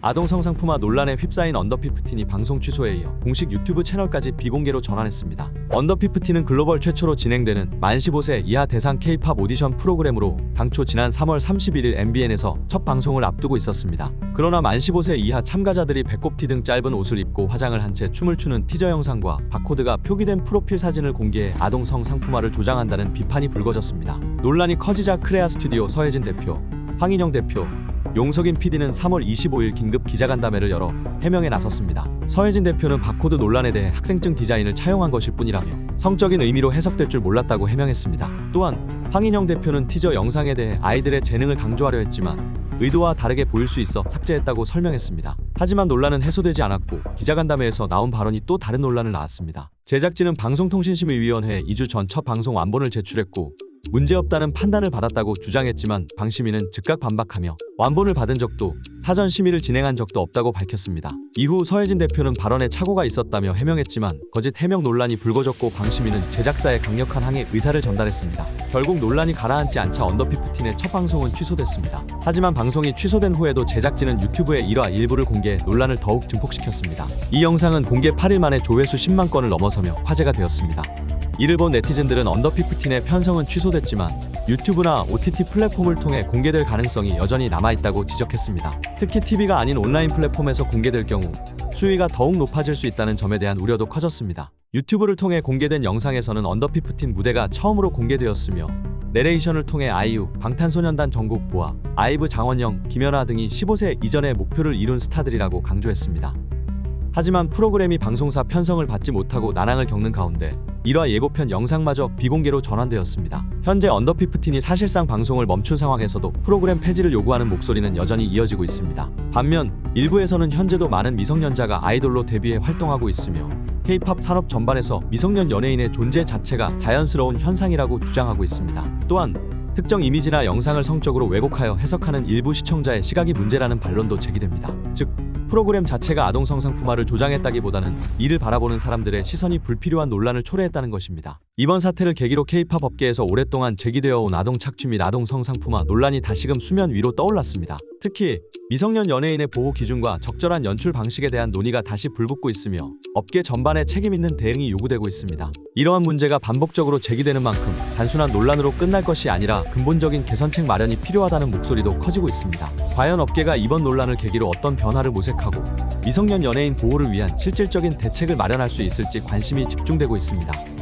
아동 성상품화 논란에 휩싸인 언더피프틴이 방송 취소에 이어 공식 유튜브 채널까지 비공개로 전환했습니다. 언더피프틴은 글로벌 최초로 진행되는 만 15세 이하 대상 K-팝 오디션 프로그램으로 당초 지난 3월 31일 MBN에서 첫 방송을 앞두고 있었습니다. 그러나 만 15세 이하 참가자들이 배꼽티 등 짧은 옷을 입고 화장을 한 채 춤을 추는 티저 영상과 바코드가 표기된 프로필 사진을 공개해 아동 성상품화를 조장한다는 비판이 불거졌습니다. 논란이 커지자 크레아 스튜디오 서혜진 대표, 황인영 대표, 용석인 PD는 3월 25일 긴급 기자간담회를 열어 해명에 나섰습니다. 서혜진 대표는 바코드 논란에 대해 학생증 디자인을 차용한 것일 뿐이라며 성적인 의미로 해석될 줄 몰랐다고 해명했습니다. 또한 황인영 대표는 티저 영상에 대해 아이들의 재능을 강조하려 했지만 의도와 다르게 보일 수 있어 삭제했다고 설명했습니다. 하지만 논란은 해소되지 않았고 기자간담회에서 나온 발언이 또 다른 논란을 낳았습니다. 제작진은 방송통신심의위원회에 2주 전 첫 방송 완본을 제출했고 문제없다는 판단을 받았다고 주장했지만 방심위는 즉각 반박하며 완본을 받은 적도 사전 심의를 진행한 적도 없다고 밝혔습니다. 이후 서혜진 대표는 발언에 착오가 있었다며 해명했지만 거짓 해명 논란이 불거졌고 방심위는 제작사에 강력한 항의 의사를 전달했습니다. 결국 논란이 가라앉지 않자 언더피프틴의 첫 방송은 취소됐습니다. 하지만 방송이 취소된 후에도 제작진은 유튜브에 1화 일부를 공개해 논란을 더욱 증폭시켰습니다. 이 영상은 공개 8일 만에 조회수 10만 건을 넘어서며 화제가 되었습니다. 이를 본 네티즌들은 언더피프틴의 편성은 취소됐지만 유튜브나 OTT 플랫폼을 통해 공개될 가능성이 여전히 남아있다고 지적했습니다. 특히 TV가 아닌 온라인 플랫폼에서 공개될 경우 수위가 더욱 높아질 수 있다는 점에 대한 우려도 커졌습니다. 유튜브를 통해 공개된 영상에서는 언더피프틴 무대가 처음으로 공개되었으며 내레이션을 통해 아이유, 방탄소년단 정국 보아, 아이브 장원영, 김연아 등이 15세 이전의 목표를 이룬 스타들이라고 강조했습니다. 하지만 프로그램이 방송사 편성을 받지 못하고 난항을 겪는 가운데 1화 예고편 영상마저 비공개로 전환되었습니다. 현재 언더피프틴이 사실상 방송을 멈춘 상황에서도 프로그램 폐지를 요구하는 목소리는 여전히 이어지고 있습니다. 반면 일부에서는 현재도 많은 미성년자가 아이돌로 데뷔해 활동하고 있으며 K-팝 산업 전반에서 미성년 연예인의 존재 자체가 자연스러운 현상이라고 주장하고 있습니다. 또한 특정 이미지나 영상을 성적으로 왜곡하여 해석하는 일부 시청자의 시각이 문제라는 반론도 제기됩니다. 즉, 프로그램 자체가 아동 성상품화를 조장했다기보다는 이를 바라보는 사람들의 시선이 불필요한 논란을 초래했다는 것입니다. 이번 사태를 계기로 K-팝 업계에서 오랫동안 제기되어 온 아동 착취 및 아동 성상품화 논란이 다시금 수면 위로 떠올랐습니다. 특히 미성년 연예인의 보호 기준과 적절한 연출 방식에 대한 논의가 다시 불붙고 있으며 업계 전반에 책임 있는 대응이 요구되고 있습니다. 이러한 문제가 반복적으로 제기되는 만큼 단순한 논란으로 끝날 것이 아니라 근본적인 개선책 마련이 필요하다는 목소리도 커지고 있습니다. 과연 업계가 이번 논란을 계기로 어떤 변화를 모색하고 미성년 연예인 보호를 위한 실질적인 대책을 마련할 수 있을지 관심이 집중되고 있습니다.